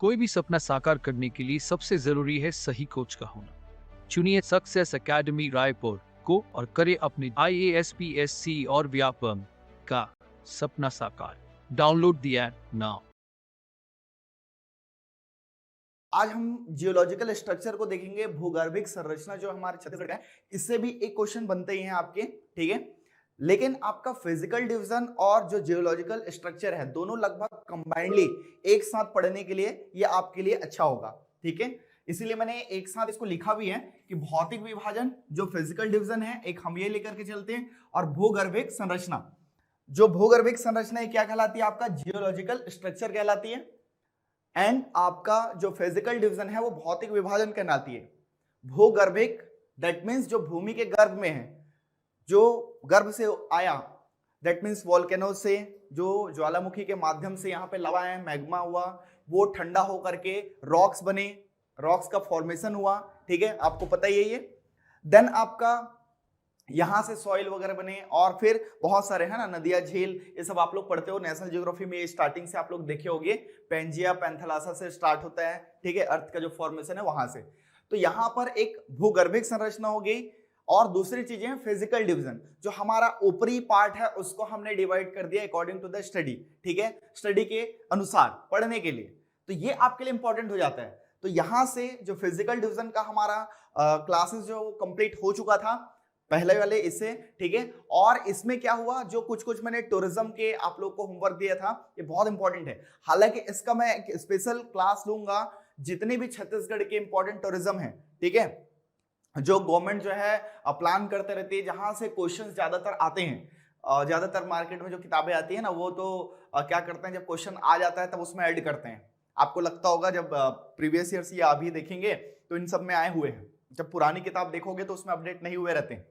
कोई भी सपना साकार करने के लिए सबसे जरूरी है सही कोच का होना। चुनिए सक्सेस एकेडमी रायपुर को और करें अपने IAS PSC और व्यापम का सपना साकार। Download the app now. आज हम जियोलॉजिकल स्ट्रक्चर को देखेंगे। भूगर्भिक संरचना जो हमारे छत्तीसगढ़ का है, इससे भी एक क्वेश्चन बनते ही हैं आपके, ठीक है। लेकिन आपका फिजिकल डिवीजन और जो जियोलॉजिकल स्ट्रक्चर है, दोनों लगभग कंबाइंडली एक साथ पढ़ने के लिए ये आपके लिए अच्छा होगा, ठीक है। इसीलिए मैंने एक साथ इसको लिखा भी है कि भौतिक विभाजन जो फिजिकल डिवीजन है, एक हम ये लेकर के चलते हैं, और भूगर्भिक संरचना। जो भूगर्भिक संरचना क्या कहलाती है? आपका जियोलॉजिकल स्ट्रक्चर कहलाती है। एंड आपका जो फिजिकल डिवीजन है वो भौतिक विभाजन कहलाती है। भूगर्भिक दैट मीन्स जो भूमि के गर्भ में है, जो गर्भ से आया, दैट मीन्स वोल्केनो से, जो ज्वालामुखी के माध्यम से यहाँ पे लवा है, मैग्मा हुआ, वो ठंडा होकर के रॉक्स बने, रॉक्स का फॉर्मेशन हुआ, ठीक है, आपको पता ही है ये। देन आपका यहां से सॉइल वगैरह बने, और फिर बहुत सारे है ना, नदियां, झील, ये सब आप लोग पढ़ते हो नेशनल ज्योग्राफी में। स्टार्टिंग से आप लोग देखे होंगे, पेंजिया पैंथेलासा से स्टार्ट होता है, ठीक है, अर्थ का जो फॉर्मेशन है वहां से। तो यहाँ पर एक भूगर्भिक संरचना हो गई, और दूसरी चीजें फिजिकल डिवीजन, जो हमारा ऊपरी पार्ट है उसको हमने डिवाइड कर दिया अकॉर्डिंग टू द स्टडी, ठीक है, स्टडी के अनुसार पढ़ने के लिए। तो ये आपके लिए इंपॉर्टेंट हो जाता है। तो यहां से जो फिजिकल डिवीजन का हमारा क्लासेस जो कंप्लीट हो चुका था पहले वाले इससे, ठीक है। और इसमें क्या हुआ, जो कुछ मैंने टूरिज्म के आप लोग को होमवर्क दिया था, ये बहुत इंपॉर्टेंट है। हालांकि इसका मैं एक स्पेशल क्लास लूंगा, जितने भी छत्तीसगढ़ के इंपॉर्टेंट टूरिज्म है, ठीक है, जो गवर्नमेंट जो है प्लान करते रहती है, जहां से क्वेश्चंस ज्यादातर आते हैं। ज्यादातर मार्केट में जो किताबें आती है ना, वो तो क्या करते हैं, जब क्वेश्चन आ जाता है तब उसमें ऐड करते हैं। आपको लगता होगा जब प्रीवियस ईयर्स या अभी देखेंगे तो इन सब में आए हुए हैं। जब पुरानी किताब देखोगे तो उसमें अपडेट नहीं हुए रहते हैं।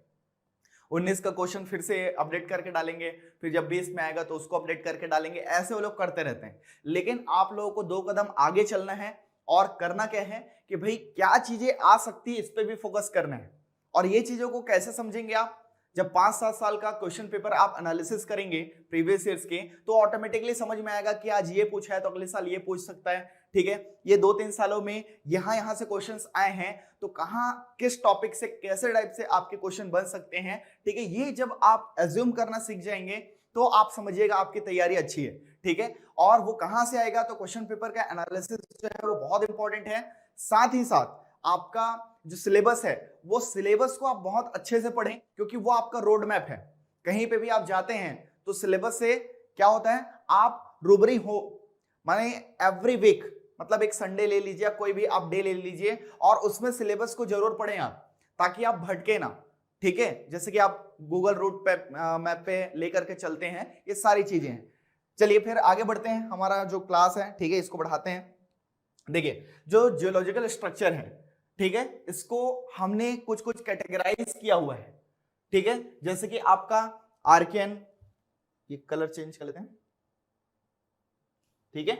19 का क्वेश्चन फिर से अपडेट करके डालेंगे, फिर जब 20 में आएगा तो उसको अपडेट करके डालेंगे, ऐसे वो लोग करते रहते हैं। लेकिन आप लोगों को 2 कदम आगे चलना है, और करना क्या है कि भाई क्या चीजें आ सकती है, इस पे भी फोकस करना है। और ये चीजों को कैसे समझेंगे आप? जब 5-7 साल का क्वेश्चन पेपर आप एनालिसिस करेंगे प्रीवियस ईयर्स के, तो ऑटोमेटिकली समझ में आएगा कि आज ये पूछा है तो अगले साल ये पूछ सकता है, ठीक है। ये 2-3 सालों में यहां से क्वेश्चंस आए हैं, तो कहां किस टॉपिक से कैसे टाइप से आपके क्वेश्चन बन सकते हैं, ठीक है। ये जब आप एज्यूम करना सीख जाएंगे तो आप समझिएगा आपकी तैयारी अच्छी है, ठीक है। और वो कहां से आएगा, तो क्वेश्चन पेपर का एनालिसिस जो है वो बहुत इंपॉर्टेंट है। साथ ही साथ आपका जो सिलेबस है, वो सिलेबस को आप बहुत अच्छे से पढ़ें, क्योंकि वो आपका रोड मैप है। कहीं पे भी आप जाते हैं तो सिलेबस से क्या होता है, आप रूबरी हो, माने एवरी वीक, मतलब एक संडे ले लीजिए, कोई भी आप डे ले लीजिए, और उसमें सिलेबस को जरूर पढ़ें आप, ताकि आप भटके ना, ठीक है। जैसे कि आप गूगल रूट पे मैप पे लेकर के चलते हैं, ये सारी चीजें हैं। चलिए फिर आगे बढ़ते हैं, हमारा जो क्लास है, ठीक है, इसको बढ़ाते हैं। देखिए, जो जियोलॉजिकल स्ट्रक्चर है, ठीक है, इसको हमने कुछ कैटेगराइज किया हुआ है, ठीक है। जैसे कि आपका आर्कियन, ये कलर चेंज कर लेते हैं, ठीक है,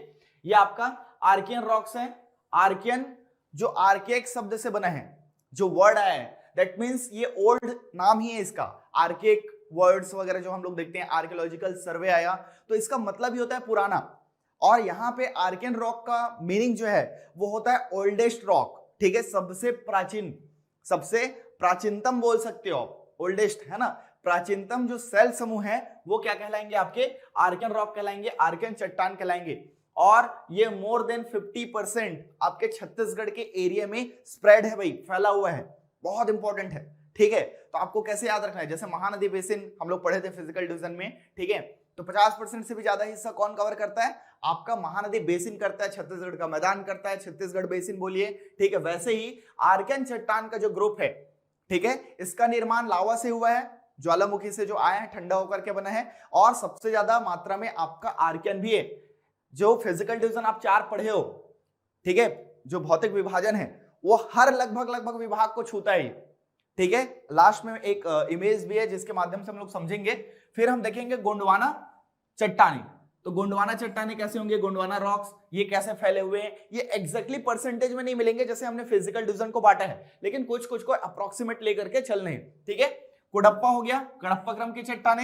ये आपका आर्कियन रॉक्स है। आर्कियन जो आर्केक शब्द से बना है, जो वर्ड आया है, दैट मींस ये ओल्ड नाम ही है इसका। आर्केक वर्ड्स वगैरह जो हम लोग देखते हैं, आर्कियोलॉजिकल सर्वे आया, तो इसका मतलब ही होता है पुराना। और यहाँ पे आर्कियन रॉक का मीनिंग जो है वो होता है ओल्डेस्ट रॉक, ठीक है, सबसे प्राचीन, सबसे प्राचीनतम बोल सकते हो आप, ओल्डेस्ट है ना। प्राचीनतम जो सेल समूह है वो क्या कहलाएंगे, आपके आर्कियन रॉक कहलाएंगे, आर्कियन चट्टान कहलाएंगे। और ये मोर देन 50% आपके छत्तीसगढ़ के एरिया में स्प्रेड है भाई, फैला हुआ है, बहुत इंपॉर्टेंट है, ठीक है। तो आपको कैसे याद रखना है, जैसे महानदी बेसिन हम लोग पढ़े थे फिजिकल डिवीजन में, ठीक है, तो 50% से भी ज्यादा हिस्सा कौन कवर करता है, आपका महानदी बेसिन करता है, छत्तीसगढ़ का मैदान करता है, छत्तीसगढ़ बेसिन बोलिए, ठीक है। वैसे ही आर्कियन चट्टान का जो ग्रुप है, ठीक है, इसका निर्माण लावा से हुआ है, ज्वालामुखी से जो आया है, ठंडा होकर के बना है, और सबसे ज्यादा मात्रा में आपका आर्कियन भी है। जो फिजिकल डिवीजन आप 4 पढ़े हो, ठीक है, जो भौतिक विभाजन है, वो हर लगभग विभाग को छूता है, ठीक है। लास्ट में एक इमेज भी है जिसके माध्यम से हम लोग समझेंगे। फिर हम देखेंगे गोंडवाना चट्टानी। तो गोंडवाना चट्टानी कैसे होंगे, गोंडवाना रॉक्स, ये कैसे फैले हुए हैं, ये एग्जैक्टली परसेंटेज में नहीं मिलेंगे जैसे हमने फिजिकल डिवीजन को बांटा है, लेकिन कुछ को अप्रोक्सीमेट लेकर के चलने हैं, ठीक है। कुडप्पा हो गया, कडप्पा क्रम की चट्टाने,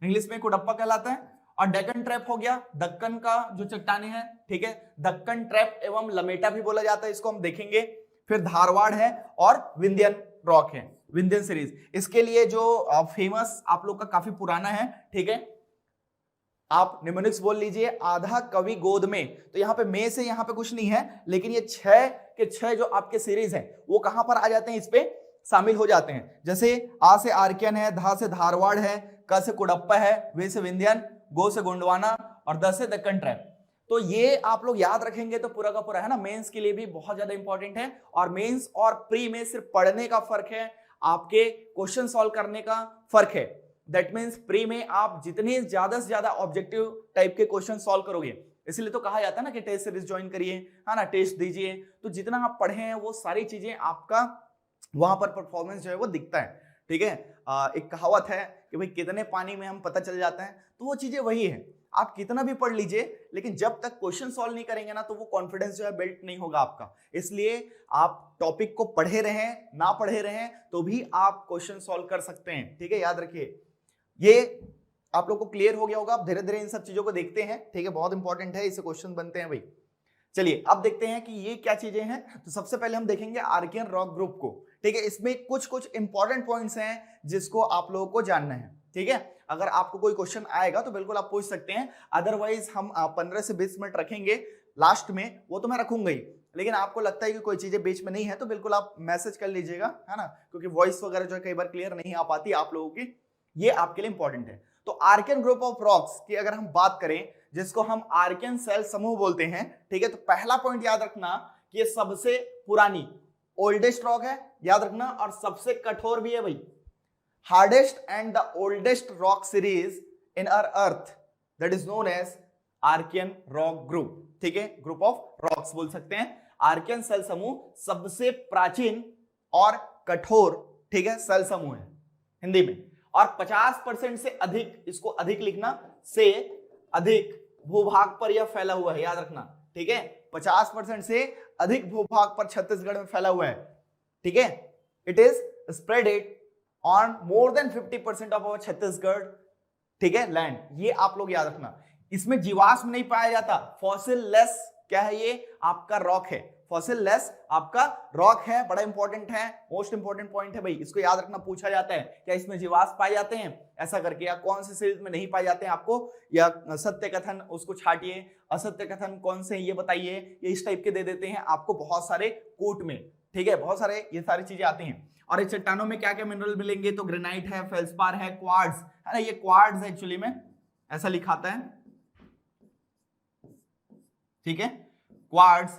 इंग्लिश में कुडप्पा कहलाता है। और डेक्कन ट्रैप हो गया दक्कन का जो चट्टाने हैं, ठीक है, दक्कन ट्रैप एवं लमेटा भी बोला जाता है, इसको हम देखेंगे। फिर धारवाड़ है और विंध्यन रॉक है, विंध्यन सीरीज। इसके लिए जो फेमस आप लोग का काफी पुराना है, ठीक है, आप निमोनिक्स बोल लीजिए, आधा कवि गोद में। तो यहाँ पे से यहाँ पे कुछ नहीं है, लेकिन ये 6 के 6 जो आपके सीरीज हैं वो कहां पर आ जाते हैं, इस पे शामिल हो जाते हैं। जैसे आ से आर्कियन है, धा से धारवाड़ है, क से कुडप्पा है, वे से विंध्यन, गो से गोंडवाना और द से दक्कन ट्रैप। तो ये आप लोग याद रखेंगे तो पूरा का पूरा है ना, मेंस के लिए भी बहुत ज्यादा इंपॉर्टेंट है। और मेंस और प्री में सिर्फ पढ़ने का फर्क है, आपके क्वेश्चन सॉल्व करने का फर्क है। दैट मीन्स प्री में आप जितने ज्यादा से ज्यादा ऑब्जेक्टिव टाइप के क्वेश्चन सॉल्व करोगे, इसलिए तो कहा जाता है ना कि टेस्ट सीरीज ज्वाइन करिए, है ना, टेस्ट दीजिए, तो जितना आप पढ़े हैं वो सारी चीजें आपका वहां पर परफॉर्मेंस जो है वो दिखता है, ठीक है। एक कहावत है कि भाई कितने पानी में हम पता चल जाता है, तो वो चीजें वही है। आप कितना भी पढ़ लीजिए, लेकिन जब तक क्वेश्चन सॉल्व नहीं करेंगे ना, तो वो कॉन्फिडेंस जो है बिल्ड नहीं होगा आपका। इसलिए आप टॉपिक को पढ़े रहें, ना पढ़े रहें, तो भी आप क्वेश्चन सॉल्व कर सकते हैं, ठीक है, याद रखिए। ये आप लोग को क्लियर हो गया होगा। आप धीरे धीरे इन सब चीजों को देखते हैं, ठीक है, बहुत इंपॉर्टेंट है, इससे क्वेश्चन बनते हैं भाई। चलिए अब देखते हैं कि ये क्या चीजें हैं। तो सबसे पहले हम देखेंगे आर्कियन रॉक ग्रुप को, ठीक है। इसमें कुछ कुछ इंपॉर्टेंट पॉइंट्स हैं जिसको आप लोगों को जानना है, ठीक है। अगर आपको कोई क्वेश्चन आएगा तो बिल्कुल आप पूछ सकते हैं, अदरवाइज हम 15 से 20 मिनट रखेंगे लास्ट में, वो तो मैं रखूंगा ही। लेकिन आपको लगता है कि कोई चीजें बीच में नहीं है तो बिल्कुल आप मैसेज कर लीजिएगा, है ना, क्योंकि वॉइस वगैरह जो है कई बार क्लियर नहीं आ पाती आप लोगों की, ये आपके लिए इंपॉर्टेंट है। तो आर्कियन ग्रुप ऑफ रॉक्स की अगर हम बात करें, जिसको हम आर्कियन सेल समूह बोलते हैं, ठीक है, तो पहला पॉइंट याद रखना कि ये सबसे पुरानी ओल्डेस्ट रॉक है, याद रखना, और सबसे कठोर भी है भाई। Hardest and the oldest rock series in our earth, that is known as Archean rock group, ठीक है, ग्रुप ऑफ रॉक्स बोल सकते हैं। आर्कियन सेल समूह सबसे प्राचीन और कठोर, ठीक है, सेल समूह है हिंदी में। और 50% से अधिक, इसको अधिक लिखना, से अधिक भूभाग पर यह फैला हुआ है, याद रखना, ठीक है। 50% से अधिक भूभाग पर छत्तीसगढ़ में फैला हुआ है, ठीक है। It is spreaded on more than 50% of our Chhattisgarh, ठीक है, लैंड। ये आप लोग याद रखना। इसमें जीवाश्म नहीं पाया जाता, फॉसिल लेस क्या है, ये आपका रॉक है, फॉसिल लेस आपका रॉक है, बड़ा इंपॉर्टेंट है, मोस्ट इंपॉर्टेंट पॉइंट है भाई, इसको याद रखना। पूछा जाता है क्या इसमें जीवाश्म पाए जाते हैं, ऐसा करके, या कौन से सीरीज में नहीं पाए जाते हैं आपको, या सत्य कथन उसको छाटिए, असत्य कथन कौन से ये बताइए, ये इस टाइप के दे देते हैं आपको बहुत सारे कोट में, ठीक है, बहुत सारे ये सारी चीजें आती हैं। और इस चट्टानों में क्या क्या मिनरल मिलेंगे, तो ग्रेनाइट है, फेल्सपार है, क्वार्ट्ज है ना, ये क्वार्ट्ज एक्चुअली में ऐसा लिखाता है, ठीक है, क्वार्ट्ज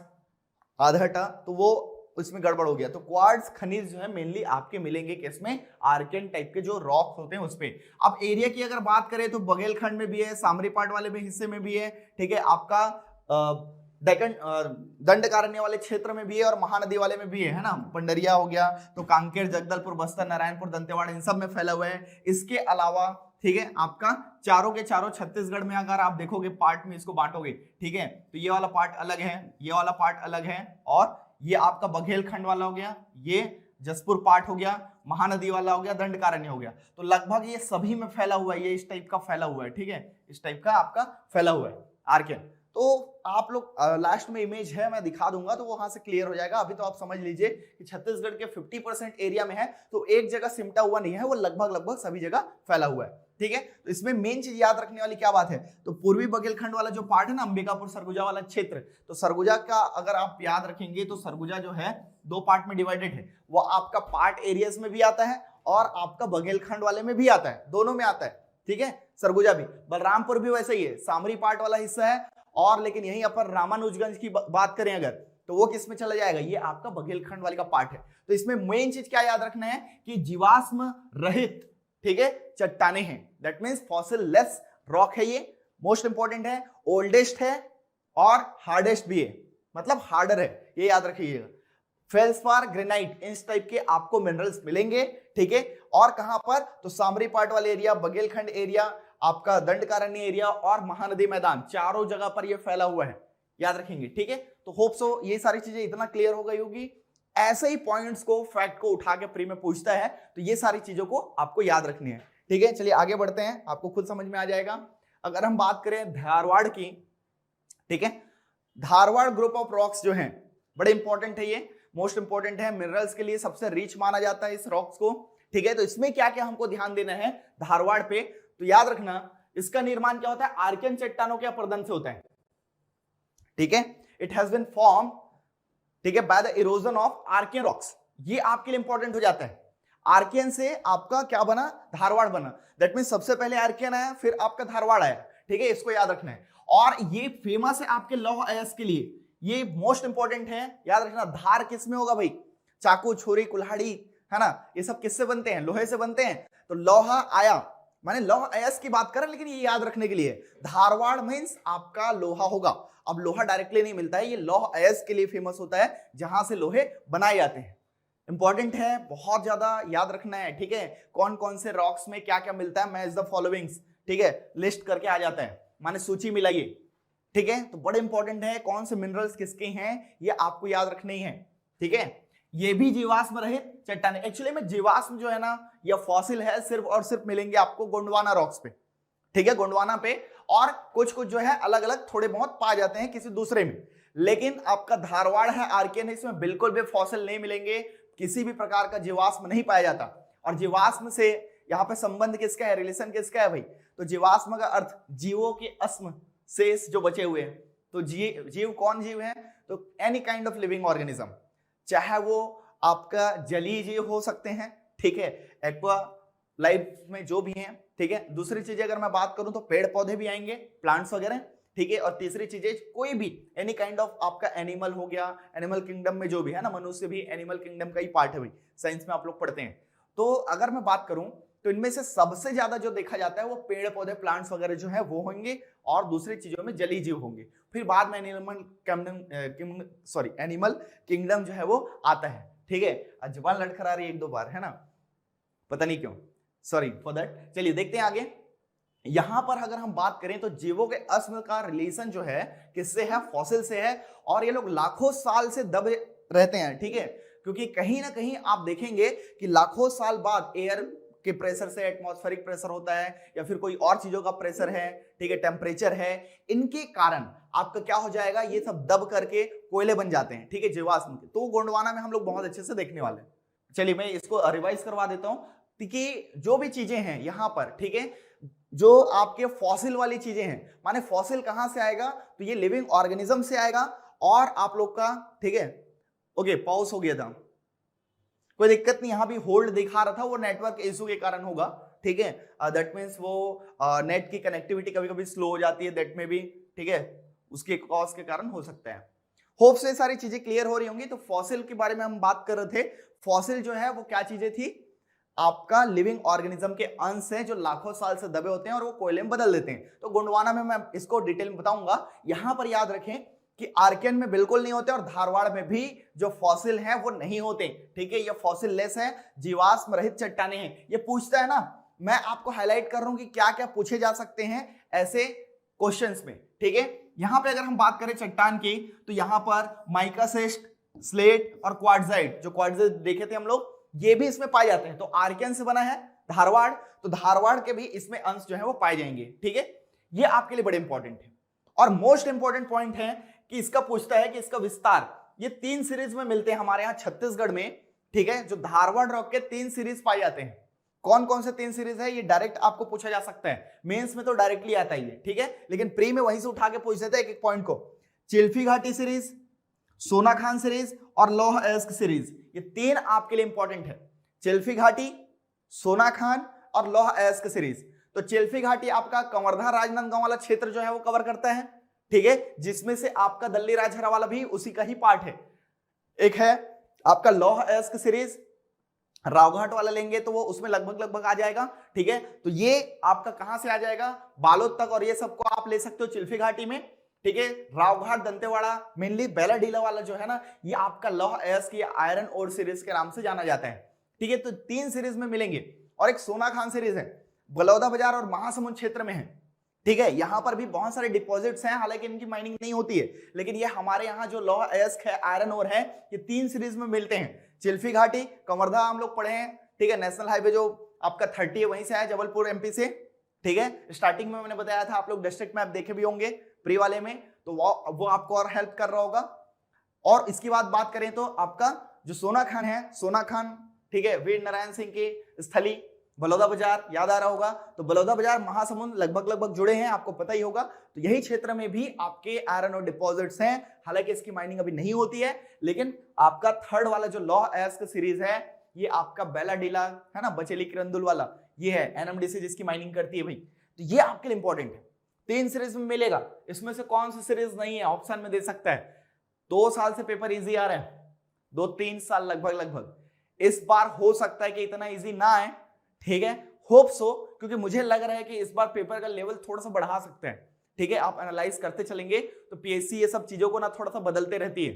आधा टा, तो वो उसमें गड़बड़ हो गया। तो क्वार्ट्ज खनिज जो है मेनली आपके मिलेंगे किसमें, आर्कियन टाइप के जो रॉक्स होते हैं उसपे। अब एरिया की अगर बात करें तो बघेलखंड में भी है, सामरीपाट वाले में हिस्से में भी है, ठीक है, आपका डेक्कन दंडकारण्य वाले क्षेत्र में भी है, और महानदी वाले में भी है ना, पंडरिया हो गया, तो कांकेर, जगदलपुर, बस्तर, नारायणपुर, दंतेवाड़ा, इन सब में फैला हुआ है। इसके अलावा, ठीक है, आपका चारों के चारों छत्तीसगढ़ में अगर आप देखोगे पार्ट में इसको बांटोगे, ठीक है, तो ये वाला पार्ट अलग है, ये वाला पार्ट अलग है, और ये आपका बघेलखंड वाला हो गया, ये जसपुर पार्ट हो गया, महानदी वाला हो गया, दंडकारण्य हो गया। तो लगभग ये सभी में फैला हुआ है, ये इस टाइप का फैला हुआ है, ठीक है, इस टाइप का आपका फैला हुआ है आर्कियन। तो आप लोग लास्ट में इमेज है, मैं दिखा दूंगा, तो वहां से क्लियर हो जाएगा। अभी तो आप समझ लीजिए कि छत्तीसगढ़ के 50% एरिया में है, तो एक जगह सिमटा हुआ नहीं है, वो लगभग लगभग सभी जगह फैला हुआ है, ठीक है। तो इसमें मेन चीज याद रखने वाली क्या बात है, तो पूर्वी बघेलखंड वाला जो पार्ट है ना, अंबिकापुर सरगुजा वाला क्षेत्र, तो सरगुजा का अगर आप याद रखेंगे तो सरगुजा जो है 2 पार्ट में डिवाइडेड है। वो आपका पार्ट एरियाज में भी आता है और आपका बघेलखंड वाले में भी आता है, दोनों में आता है, ठीक है, सरगुजा भी। बलरामपुर भी वैसे ही है, सामरी पार्ट वाला हिस्सा है, और लेकिन यहीं अपन रामानुजगंज की बात करें अगर, तो वो किस में चला जाएगा, ये आपका बघेलखंड वाले का पार्ट है। तो इसमें मेन चीज क्या याद रखना है कि जीवाश्म रहित, ठीक है, चट्टाने हैं, that means fossil less rock है, ये मोस्ट इंपॉर्टेंट है, ओल्डेस्ट है और हार्डेस्ट भी है, मतलब हार्डर है, ये याद रखिएगा। फेल्सपार, ग्रेनाइट, इस टाइप के आपको मिनरल्स मिलेंगे, ठीक है। और कहां पर, तो सामरी पार्ट वाले एरिया, बघेलखंड एरिया, आपका दंडकारण्य एरिया और महानदी मैदान, चारों जगह पर यह फैला हुआ है, याद रखेंगे, ठीक है। तो होप सो ये सारी चीजें इतना क्लियर हो गई होगी। ऐसे ही पॉइंट्स को, फैक्ट को उठा के प्री में पूछता है, तो ये सारी चीजों को आपको याद रखनी है, ठीक है। चलिए आगे बढ़ते हैं, आपको खुद समझ में आ जाएगा। अगर हम बात करें धारवाड़ की, ठीक है, धारवाड़ ग्रुप ऑफ रॉक्स जो हैं बड़े इंपॉर्टेंट है, ये मोस्ट इंपॉर्टेंट है, मिनरल्स के लिए सबसे रिच माना जाता है इस रॉक्स को, ठीक है। तो इसमें क्या क्या हमको ध्यान देना है धारवाड़ पे, तो याद रखना इसका निर्माण क्या होता है, आर्कियन चट्टानों के अपर्दन से होता है, ठीक है। इट हैज बीन फॉर्म, ठीक है, by the erosion of Archean rocks. ये आपके लिए इंपॉर्टेंट हो जाता है। आर्कियन से आपका क्या बना, धारवाड़ बना। दैट मीन सबसे पहले आर्कियन आया, फिर आपका धारवाड़ आया, ठीक है, इसको याद रखना है। और ये फेमस है आपके लौह अयस्क के लिए, ये मोस्ट इंपॉर्टेंट है, याद रखना। धार किस में होगा भाई, चाकू, छुरी, कुल्हाड़ी, है ना, ये सब किससे बनते हैं, लोहे से बनते हैं। तो लोहा आया, माने लौह अयस्क की बात करें, लेकिन ये याद रखने के लिए धारवाड़ मींस आपका लोहा होगा। अब लोहा डायरेक्टली नहीं मिलता है, ये लौह अयस्क के लिए फेमस होता है, जहां से लोहे बनाए जाते हैं। इंपॉर्टेंट है, बहुत ज्यादा याद रखना है, ठीक है। कौन कौन से रॉक्स में क्या क्या मिलता है, मैच द फॉलोइंग्स, ठीक है, लिस्ट करके आ जाता है, माने सूची मिलाइए, ठीक है। तो बड़े इंपॉर्टेंट है कौन से मिनरल्स किसके हैं, ये आपको याद रखने ही है, ठीक है। ये भी जीवाश्म रहित चट्टान, एक्चुअली में जीवाश्म जो है ना, या फॉसिल है, सिर्फ और सिर्फ मिलेंगे आपको गोंडवाना रॉक्स पे, ठीक है, गोंडवाना पे। और कुछ कुछ जो है अलग अलग थोड़े बहुत पाए जाते हैं किसी दूसरे में, लेकिन आपका धारवाड़ है, आर्कियन है, इसमें बिल्कुल भी फॉसिल नहीं मिलेंगे, किसी भी प्रकार का जीवाश्म नहीं पाया जाता। और जीवाश्म से यहाँ पे संबंध किसका है, रिलेशन किसका है भाई, तो जीवाश्म का अर्थ जीवों के अस्म शेष जो बचे हुए हैं। तो जीव कौन जीव है, तो any kind of living organism, चाहे वो आपका जलीय जीव हो सकते हैं, ठीक है, एक्वा लाइफ में जो भी हैं, ठीक है। दूसरी चीजें अगर मैं बात करूं तो पेड़ पौधे भी आएंगे, प्लांट्स वगैरह, ठीक है। और तीसरी चीजें कोई भी एनी काइंड ऑफ आपका एनिमल हो गया, एनिमल किंगडम में जो भी है ना, मनुष्य भी एनिमल किंगडम का ही पार्ट है भाई, साइंस में आप लोग पढ़ते हैं। तो अगर मैं बात करूं तो इनमें से सबसे ज्यादा जो देखा जाता है वो पेड़ पौधे, प्लांट्स वगैरह जो है वो होंगे, और दूसरी चीजों में जलीय जीव होंगे। फिर बाद में एनिमल किंगडम जो है वो आता है, ठीक है। जुबान लड़खड़ा रही है एक दो बार, है ना, पता नहीं क्यों, सॉरी फॉर दैट। चलिए देखते हैं आगे। यहां पर अगर हम बात करें तो जीवों के अस्म का रिलेशन जो है किससे है, फॉसिल से है। और ये लोग लाखों साल से दबे रहते हैं, ठीक है, क्योंकि कहीं ना कहीं आप देखेंगे कि लाखों साल बाद एयर के प्रेशर से, एटमॉस्फेरिक प्रेशर होता है या फिर कोई और चीजों का प्रेशर है, ठीक है, टेम्परेचर है, इनके कारण आपका क्या हो जाएगा, ये सब दब करके कोयले बन जाते हैं, ठीक है, जीवाश्म के। तो गोंडवाना में हम लोग बहुत अच्छे से देखने वाले हैं। चलिए मैं इसको रिवाइज करवा देता हूं कि जो भी चीजें हैं यहां पर, ठीक है, जो आपके फॉसिल वाली चीजें हैं, माने फॉसिल कहां से आएगा, तो ये लिविंग ऑर्गेनिज्म से आएगा। और आप लोग का, ठीक है, ओके पॉज हो गया था, कोई दिक्कत नहीं, यहां भी होल्ड दिखा रहा था, वो नेटवर्क इशू के कारण होगा, ठीक है। दैट मींस वो नेट की कनेक्टिविटी कभी कभी स्लो हो जाती है, दैट में भी, ठीक है, उसके कॉज के कारण हो सकता है। होप से सारी चीजें क्लियर हो रही होंगी। तो फॉसिल के बारे में हम बात कर रहे थे। फॉसिल जो है वो क्या चीजें थी, आपका लिविंग ऑर्गेनिज्म के अंश है जो लाखों साल से दबे होते हैं और वो कोयले में बदल देते हैं। तो गोंडवाना में मैं इसको डिटेल में बताऊंगा। यहां पर याद रखें कि आर्कियन में बिल्कुल नहीं होते और धारवाड़ में भी जो फॉसिल है वो नहीं होते, ठीक है। ये फॉसिल लेस है, जीवाश्म रहित चट्टाने हैं। ये पूछता है ना, मैं आपको हाईलाइट कर रहा हूं कि क्या क्या पूछे जा सकते हैं ऐसे क्वेश्चंस में, ठीक है। यहां पे अगर हम बात करें चट्टान की, तो यहां पर माइकासिस्ट, स्लेट और क्वार्ट्जाइट, जो क्वार्ट्जाइट देखे थे हम लोग, ये भी इसमें पाए जाते हैं। तो आर्कियन से बना है धारवाड़, तो धारवाड़ के भी इसमें अंश जो है वो पाए जाएंगे, ठीक है। ये आपके लिए बड़े इंपॉर्टेंट है। और मोस्ट इंपॉर्टेंट पॉइंट है कि इसका पूछता है कि इसका विस्तार, ये 3 सीरीज में मिलते हैं हमारे यहाँ छत्तीसगढ़ में, ठीक है। जो धारवाड़ रॉक के 3 सीरीज पाए जाते हैं। कौन कौन से 3 सीरीज है, ये डायरेक्ट आपको पूछा जा सकता है, मेंस में तो डायरेक्टली आता ही है, ठीक है, लेकिन प्री में वहीं से उठा के पूछ देते हैं एक एक पॉइंट को। चिल्फी घाटी सीरीज, सोनाखान सीरीज और लौह अयस्क सीरीज, ये 3 आपके लिए इंपॉर्टेंट है। चिल्फी घाटी, सोनाखान और लौह अयस्क सीरीज। तो चिल्फी घाटी आपका कंवर्धा राजनांदगांव वाला क्षेत्र जो है वो कवर करता है, ठीक है, जिसमें से आपका दल्ली राजहरा वाला भी उसी का ही पार्ट है। एक है आपका लौह अयस्क सीरीज, रावघाट वाला लेंगे तो वो उसमें लगभग आ जाएगा, ठीक है। तो ये आपका कहां से आ जाएगा, बालोद तक, और ये सबको आप ले सकते हो चिल्फी घाटी में, ठीक है। रावघाट, दंतेवाड़ा, मेनली बेलाडीला वाला जो है ना, ये आपका लौह अयस्क या आयरन ओर सीरीज के नाम से जाना जाता है, ठीक है। तो 3 सीरीज में मिलेंगे। और एक सोनाखान सीरीज है, बलौदा बाजार और महासमुंद क्षेत्र में है, ठीक है। यहां पर भी बहुत सारे डिपॉजिट्स हैं, हालांकि इनकी माइनिंग नहीं होती है, लेकिन ये हमारे यहाँ जो लौह अयस्क है, आयरन ओर है, ये 3 सीरीज में मिलते हैं। चिल्फी घाटी, कंवर्धा हम लोग पढ़े हैं, ठीक है, नेशनल हाईवे जो आपका 30 है वहीं से आया, जबलपुर एमपी से, ठीक है, स्टार्टिंग में मैंने बताया था, आप लोग डिस्ट्रिक्ट मैप देखे भी होंगे प्री वाले में, तो वो आपको और हेल्प कर रहा होगा। और इसकी बात करें तो आपका जो सोना खान है, सोना खान, ठीक है, वीर नारायण सिंह की स्थली बलौदा बाजार, याद आ रहा होगा, तो बलौदा बाजार महासमुंद लगभग जुड़े हैं, आपको पता ही होगा। तो यही क्षेत्र में भी आपके आयरन और डिपॉजिट्स हैं, हालांकि इसकी माइनिंग अभी नहीं होती है, लेकिन आपका थर्ड वाला जो लौह अयस्क सीरीज है, ये आपका बेलाडीला है ना, बचेली किरंदुल वाला, ये है एनएमडीसी जिसकी माइनिंग करती है भाई। तो ये आपके लिए इंपॉर्टेंट है, 3 सीरीज में मिलेगा, इसमें से कौन सी सीरीज नहीं है, ऑप्शन में दे सकता है। 2 साल से पेपर इजी आ रहा है, 2-3 साल लगभग। इस बार हो सकता है कि इतना इजी ना आए, ठीक है, होप सो, क्योंकि मुझे लग रहा है कि इस बार पेपर का लेवल थोड़ा सा बढ़ा सकते हैं, ठीक है। आप एनालाइज करते चलेंगे तो पीएससी ये सब चीजों को ना थोड़ा सा बदलते रहती है,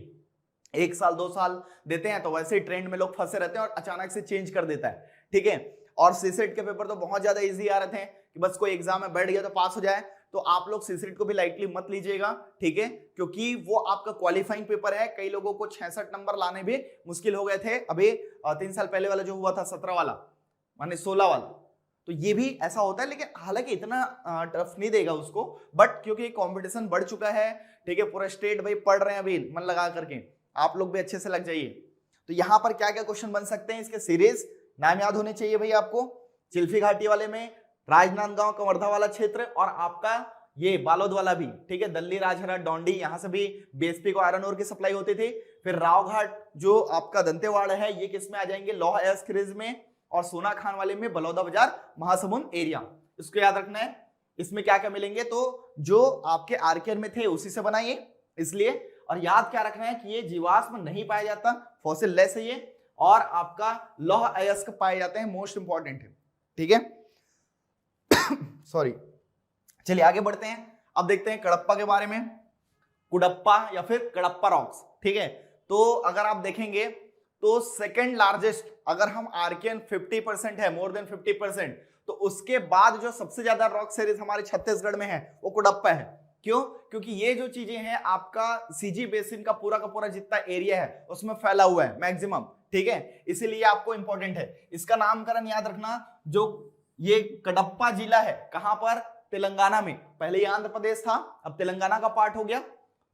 1 साल 2 साल देते हैं तो वैसे ही ट्रेंड में लोग फंसे रहते हैं और अचानक से चेंज कर देता है, ठीक है। और सीसेट के पेपर तो बहुत ज्यादा इजी आ रहे थे कि बस कोई एग्जाम में बैठ गया तो पास हो जाए, तो आप लोग सीसेट को भी लाइटली मत लीजिएगा, ठीक है, क्योंकि वो आपका क्वालिफाइंग पेपर है। कई लोगों को 66 नंबर लाने भी मुश्किल हो गए थे, अभी 3 साल पहले वाला जो हुआ था 17 वाला माने 16 वाला, तो ये भी ऐसा होता है, लेकिन हालांकि इतना टफ नहीं देगा उसको, बट क्योंकि कंपटीशन बढ़ चुका है, ठीक है, पूरा स्टेट भाई पढ़ रहे हैं अभी मन लगा करके, आप लोग भी अच्छे से लग जाइए। तो यहाँ पर क्या क्या क्वेश्चन बन सकते हैं, इसके सीरीज नाम याद होने चाहिए भाई आपको, चिल्फी घाटी वाले में, राजनांदगांव कवर्धा वाला क्षेत्र, और आपका ये बालोद वाला भी, ठीक है, दल्ली राजहरा डोंडी, यहां से भी बीएसपी को आयरन ओर की सप्लाई होती थी। फिर रावघाट जो आपका दंतेवाड़ा है, ये किस में आ जाएंगे, लौह अयस्क सीरीज में, और सोना खान वाले में बलौदा बाजार महासमुंद एरिया, इसको याद रखना है। इसमें क्या क्या मिलेंगे, तो जो आपके आर्कियन में थे उसी से बनाइए, इसलिए। और याद क्या रखना है कि ये जीवाश्म नहीं पाया जाता, फॉसिल लेस है ये, और आपका लौह अयस्क पाए जाते हैं, मोस्ट इंपॉर्टेंट है, ठीक है। सॉरी, चलिए आगे बढ़ते हैं। अब देखते हैं कडप्पा के बारे में, कुडप्पा या फिर कडप्पा रॉक्स, ठीक है। तो अगर आप देखेंगे तो सेकंड लार्जेस्ट, अगर हम आर्कियन 50% है, मोर देन 50%, तो उसके बाद जो सबसे ज्यादा रॉक सीरीज हमारे छत्तीसगढ़ में है वो कुडप्पा है। क्यों? क्योंकि ये जो चीजें हैं आपका सीजी बेसिन का पूरा जितना एरिया है उसमें फैला हुआ है मैक्सिमम, ठीक है, इसीलिए आपको इंपॉर्टेंट है। इसका नामकरण याद रखना, जो ये कडप्पा जिला है कहां पर, तेलंगाना में, पहले ये आंध्र प्रदेश था, अब तेलंगाना का पार्ट हो गया,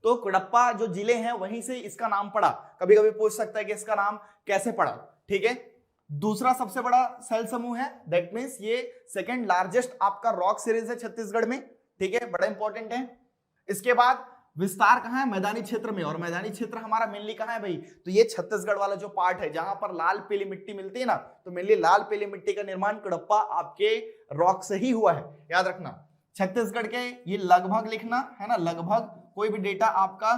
तो कडप्पा जो जिले हैं वहीं से इसका नाम पड़ा। कभी कभी पूछ सकता है कि इसका नाम कैसे पड़ा, ठीक है। दूसरा सबसे बड़ा सेल समूह है, दैट मींस ये सेकंड लार्जेस्ट आपका रॉक सीरीज है छत्तीसगढ़ में, ठीक है, बड़ा इंपॉर्टेंट है। इसके बाद विस्तार कहां है, मैदानी क्षेत्र में, और मैदानी क्षेत्र हमारा मेनली कहां है भाई, तो ये छत्तीसगढ़ वाला जो पार्ट है जहां पर लाल पीली मिट्टी मिलती है ना, तो मेनली लाल पीली मिट्टी का निर्माण कडप्पा आपके रॉक से ही हुआ है, याद रखना। छत्तीसगढ़ के ये लगभग लिखना है ना, लगभग, कोई भी डेटा आपका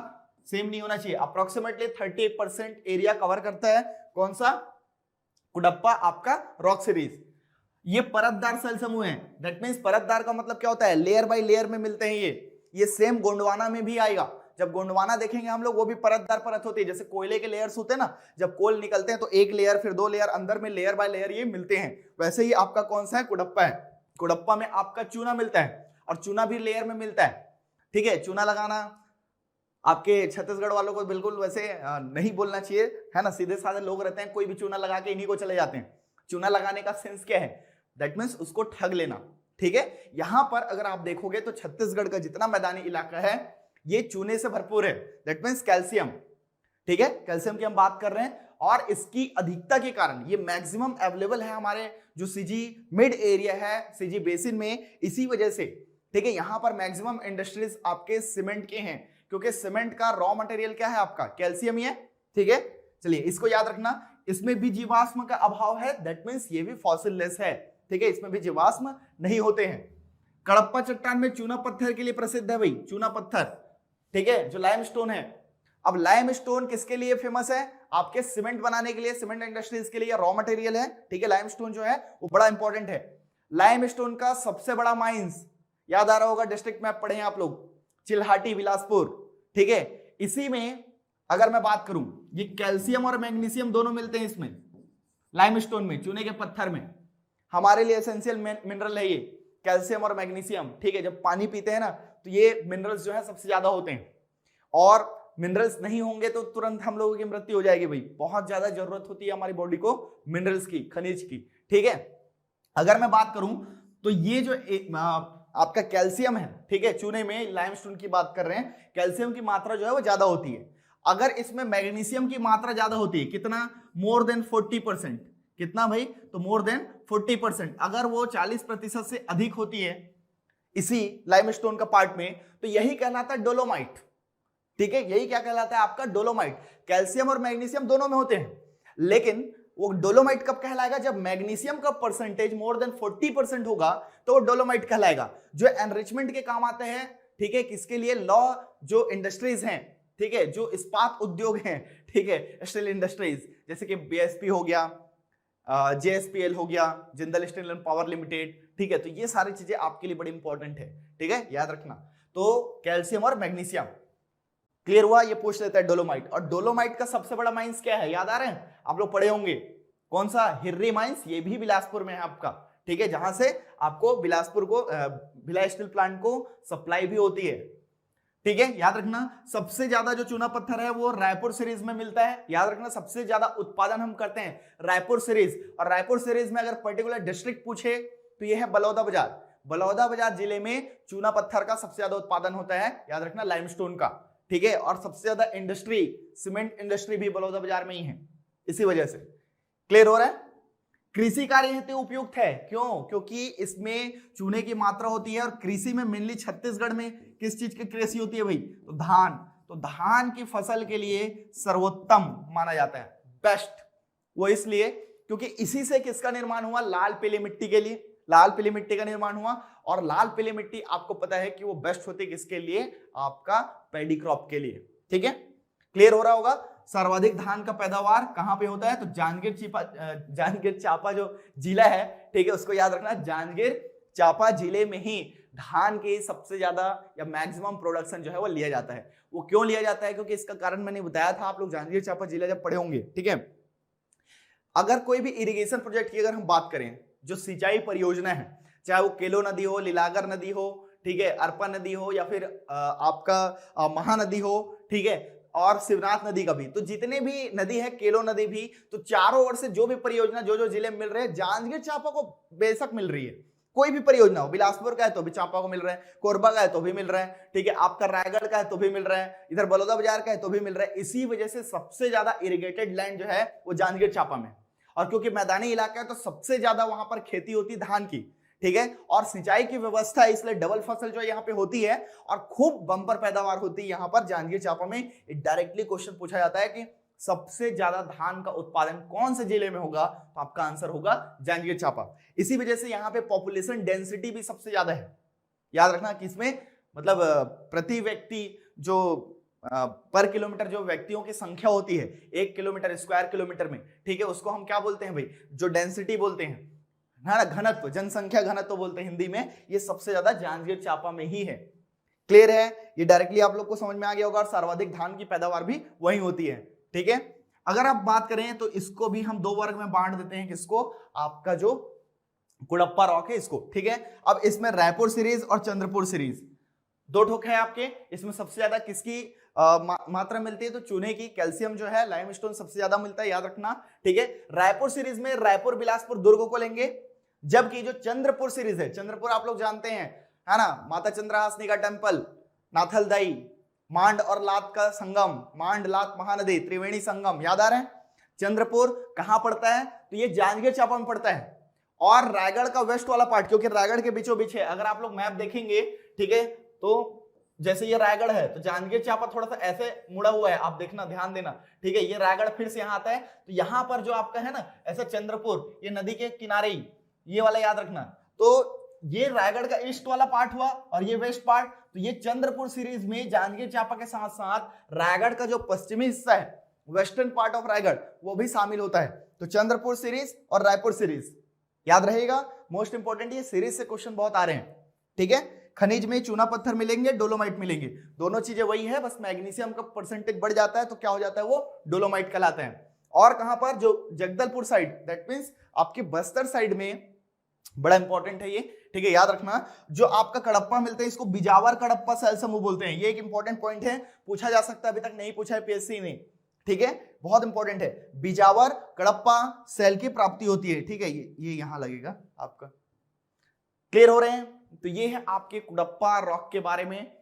सेम नहीं होना चाहिए। अप्रोक्सीमेटली 38% एरिया कवर करता है कौन सा, कुडप्पा आपका रॉक सीरीज। ये परतदार सेल समूह है, दैट मींस परतदार का मतलब क्या होता है, लेयर बाय लेयर में मिलते हैं ये सेम गोंडवाना में भी आएगा। जब गोंडवाना देखेंगे हम लोग, वो भी परतदार परत होती है, जैसे कोयले के लेयर्स होते हैं ना, जब कोल निकलते हैं तो एक लेयर फिर 2 लेयर अंदर में लेयर बाय लेयर ये मिलते हैं, वैसे ही आपका कौन सा है, कुडप्पा है। कुडप्पा में आपका चूना मिलता है, और चूना भी लेयर में मिलता है, ठीक है। चूना लगाना आपके छत्तीसगढ़ वालों को बिल्कुल वैसे नहीं बोलना चाहिए, है ना, सीधे साधे लोग रहते हैं, कोई भी चूना लगा के इन्हीं को चले जाते हैं। चूना लगाने का सेंस क्या है, दैट मींस उसको ठग लेना, ठीक है। यहां पर अगर आप देखोगे तो छत्तीसगढ़ का जितना मैदानी इलाका है ये चूने से भरपूर है, दैट मींस कैल्शियम, ठीक है, कैल्शियम की हम बात कर रहे हैं, और इसकी अधिकता के कारण ये मैक्सिमम अवेलेबल है हमारे जो सीजी मिड एरिया है, सीजी बेसिन में, इसी वजह से, ठीक है। यहां पर मैक्सिमम इंडस्ट्रीज आपके सीमेंट के हैं, क्योंकि सीमेंट का रॉ मटेरियल क्या है आपका, कैल्शियम ही है, ठीक है। चलिए इसको याद रखना, इसमें भी जीवाश्म का अभाव है, दैट मींस ये भी फॉसिल लेस है, ठीक है, इसमें भी जीवाश्म नहीं होते हैं। कडप्पा चट्टान में चूना पत्थर के लिए प्रसिद्ध है भाई, चूना पत्थर, ठीक है, जो लाइमस्टोन है। अब लाइमस्टोन किसके लिए फेमस है, आपके सीमेंट बनाने के लिए, सीमेंट इंडस्ट्रीज के लिए रॉ मटेरियल है, ठीक है। लाइमस्टोन जो है वो बड़ा इंपॉर्टेंट है। लाइमस्टोन का सबसे बड़ा माइंस याद आ रहा होगा, डिस्ट्रिक्ट मैप पढ़े हैं आप लोग, चिल्हाटी बिलासपुर, ठीक है। इसी में अगर मैं बात करूं, ये कैल्शियम और मैग्नीशियम दोनों मिलते हैं इसमें, लाइमस्टोन में, चूने के पत्थर में। हमारे लिए एसेंशियल मिनरल है ये कैल्शियम और मैग्नीशियम, ठीक है। जब पानी पीते हैं ना तो ये मिनरल्स जो है सबसे ज्यादा होते हैं, और मिनरल्स नहीं होंगे तो तुरंत हम लोगों की मृत्यु हो जाएगी भाई, बहुत ज्यादा जरूरत होती है हमारी बॉडी को मिनरल्स की, खनिज की, ठीक है। अगर मैं बात करूं तो ये जो आपका कैल्शियम है, ठीक है, चूने में लाइमस्टोन की बात कर रहे हैं, कैल्शियम की मात्रा जो है वो ज्यादा होती है। अगर इसमें मैग्नीशियम की मात्रा ज्यादा होती है, कितना, मोर देन 40%, कितना भाई, तो मोर देन 40%, अगर वो 40% से अधिक होती है इसी लाइमस्टोन का पार्ट में, तो यही कहलाता है डोलोमाइट, ठीक है, यही क्या कहलाता है आपका डोलोमाइट। कैल्शियम और मैग्नीशियम दोनों में होते हैं, लेकिन वो डोलोमाइट कब कहलाएगा, जब मैग्नीशियम का परसेंटेज मोर देन 40% होगा तो वो डोलोमाइट कहलाएगा, जो एनरिचमेंट के काम आते हैं, ठीक है, किसके लिए, लॉ जो इंडस्ट्रीज हैं, ठीक है, जो इस्पात उद्योग हैं, ठीक है, स्टील इंडस्ट्रीज, जैसे कि बीएसपी हो गया, जेएसपीएल हो गया, Jindal steel and power limited, ठीक है, तो ये सारी चीजें आपके लिए बड़ी इंपॉर्टेंट है, ठीक है, याद रखना। तो कैल्शियम और मैग्नीशियम क्लियर हुआ, ये पूछ लेता है डोलोमाइट। और डोलोमाइट का सबसे बड़ा माइंस क्या है, याद आ रहे हैं, आप लोग पढ़े होंगे, कौन सा, हिर्री माइंस, ये भी बिलासपुर में है आपका, ठीक है, जहां से आपको बिलासपुर को भिलाई स्टील प्लांट को सप्लाई भी होती है, ठीक है, याद रखना। सबसे ज्यादा जो चूना पत्थर है वो रायपुर सीरीज में मिलता है, याद रखना, सबसे ज्यादा उत्पादन हम करते हैं रायपुर सीरीज, और रायपुर सीरीज में अगर पर्टिकुलर डिस्ट्रिक्ट पूछे तो ये है बलौदाबाजार। बलौदाबाजार जिले में चूना पत्थर का सबसे ज्यादा उत्पादन होता है, याद रखना, लाइमस्टोन का, ठीक है, और सबसे ज्यादा इंडस्ट्री, सीमेंट इंडस्ट्री भी बलौदाबाजार में ही है, इसी वजह से। क्लियर हो रहा है। कृषि कार्य हेतु उपयुक्त है, क्यों, क्योंकि इसमें चूने की मात्रा होती है, और कृषि में मेनली छत्तीसगढ़ में किस चीज की कृषि होती है भाई, तो धान, तो धान की फसल के लिए सर्वोत्तम माना जाता है, बेस्ट, वो इसलिए क्योंकि इसी से किसका निर्माण हुआ, लाल पीली मिट्टी के लिए, लाल पीली मिट्टी का निर्माण हुआ, और लाल पीली मिट्टी आपको पता है कि वो बेस्ट होती है किसके लिए, आपका पैडी क्रॉप के लिए, ठीक है, क्लियर हो रहा होगा। सर्वाधिक धान का पैदावार कहां पे होता है, तो जांजगीर चांपा जो जिला है, ठीक है, उसको याद रखना, जांजगीर चांपा जिले में ही धान की सबसे ज्यादा या मैक्सिमम प्रोडक्शन जो है वो लिया जाता है। वो क्यों लिया जाता है, क्योंकि इसका कारण मैंने बताया था, आप लोग जांजगीर चांपा जिला जब पढ़े होंगे, ठीक है। अगर कोई भी इरिगेशन प्रोजेक्ट की अगर हम बात करें, जो सिंचाई परियोजना है, चाहे वो केलो नदी हो, लीलागर नदी हो, ठीक है, अरपा नदी हो, या फिर आपका महानदी हो, ठीक है, और शिवनाथ नदी का भी, तो जितने भी नदी है, केलो नदी भी, तो चारों ओर से जो भी परियोजना जो जिले में मिल रहे हैं, जांजगीर चांपा को बेशक मिल रही है, कोई भी परियोजना हो, बिलासपुर का है तो भी चांपा को मिल रहा है, कोरबा का है तो भी मिल रहा है, ठीक है, आपका रायगढ़ का है तो भी मिल रहा है, इधर बलौदाबाजार का है तो भी मिल रहा है। इसी वजह से सबसे ज्यादा इरिगेटेड लैंड जो है वो जांजगीर चांपा में, और क्योंकि मैदानी इलाका है तो सबसे ज्यादा वहां पर खेती होती है धान की, ठीक है, और सिंचाई की व्यवस्था है, इसलिए डबल फसल जो यहाँ पे होती है और खूब बम्पर पैदावार होती है यहाँ पर जांजगीर चांपा में। डायरेक्टली क्वेश्चन पूछा जाता है कि सबसे ज्यादा धान का उत्पादन कौन से जिले में होगा, तो आपका आंसर होगा जांजगीर चांपा। इसी वजह से यहाँ पे पॉपुलेशन डेंसिटी भी सबसे ज्यादा है, याद रखना कि इसमें मतलब प्रति व्यक्ति जो पर किलोमीटर जो व्यक्तियों की संख्या होती है 1 किलोमीटर स्क्वायर किलोमीटर में, ठीक है, उसको हम क्या बोलते हैं भाई, जो डेंसिटी बोलते हैं ना, घनत्व, जनसंख्या घनत्व बोलते हैं हिंदी में, ये सबसे ज्यादा जांजगीर चांपा में ही है। क्लियर है, ये डायरेक्टली आप लोग को समझ में आ गया होगा, और सर्वाधिक धान की पैदावार भी वही होती है, ठीक है। अगर आप बात करें तो इसको भी हम दो वर्ग में बांट देते हैं, किसको, आपका जो कुड़प्पा रॉक है इसको, ठीक है। अब इसमें रायपुर सीरीज और चंद्रपुर सीरीज दो ठोक है आपके, इसमें सबसे ज्यादा किसकी मात्रा मिलती है, तो चूने की, कैल्शियम जो है, लाइमस्टोन सबसे ज्यादा मिलता है, याद रखना, ठीक है। रायपुर सीरीज में रायपुर, बिलासपुर, दुर्ग को लेंगे, जबकि जो चंद्रपुर सीरीज है, चंद्रपुर आप लोग जानते हैं, है ना, माता चंद्रहासिनी का टेम्पल, नाथलदाई, मांड और लात का संगम, मांड लात महानदी, त्रिवेणी संगम, याद आ रहे हैं। चंद्रपुर कहां पड़ता है, तो ये जांजगीर चांपा में पड़ता है, और रायगढ़ का वेस्ट वाला पार्ट, क्योंकि रायगढ़ के बीचों बीच है, अगर आप लोग मैप देखेंगे, ठीक है, तो जैसे ये रायगढ़ है तो जांजगीर चांपा थोड़ा सा ऐसे मुड़ा हुआ है, आप देखना, ध्यान देना, ठीक है, ये रायगढ़ फिर से यहाँ आता है, तो यहाँ पर जो आपका है ना, ऐसा चंद्रपुर, ये नदी के किनारे ही, ये वाला याद रखना, तो ये रायगढ़ का ईस्ट वाला पार्ट हुआ और ये वेस्ट पार्ट, तो ये चंद्रपुर सीरीज में जांजगीर चांपा के साथ साथ रायगढ़ का जो पश्चिमी हिस्सा है, वेस्टर्न पार्ट ऑफ रायगढ़, वो भी शामिल होता है। तो चंद्रपुर सीरीज और रायपुर सीरीज याद रहेगा, मोस्ट इंपोर्टेंट, ये सीरीज से क्वेश्चन बहुत आ रहे हैं, ठीक है। खनिज में चूना पत्थर मिलेंगे, डोलोमाइट मिलेंगे, दोनों चीजें वही है, बस मैग्नीशियम का परसेंटेज बढ़ जाता है तो क्या हो जाता है, वो डोलोमाइट कहलाता है। और कहां पर, जो जगदलपुर साइड, दैट मींस आपके बस्तर साइड में, बड़ा इंपॉर्टेंट है ये, ठीक है, याद रखना, जो आपका कडप्पा मिलते हैं, इसको बिजावर कडप्पा सेल समूह बोलते हैं, ये एक इंपॉर्टेंट पॉइंट है, पूछा जा सकता है, अभी तक नहीं पूछा है पीएससी ने, ठीक है, बहुत इंपॉर्टेंट है। बिजावर कडप्पा सेल की प्राप्ति होती है, ठीक है, ये यहां लगेगा आपका, क्लियर हो रहे हैं? तो ये है आपके कुडप्पा रॉक के बारे में।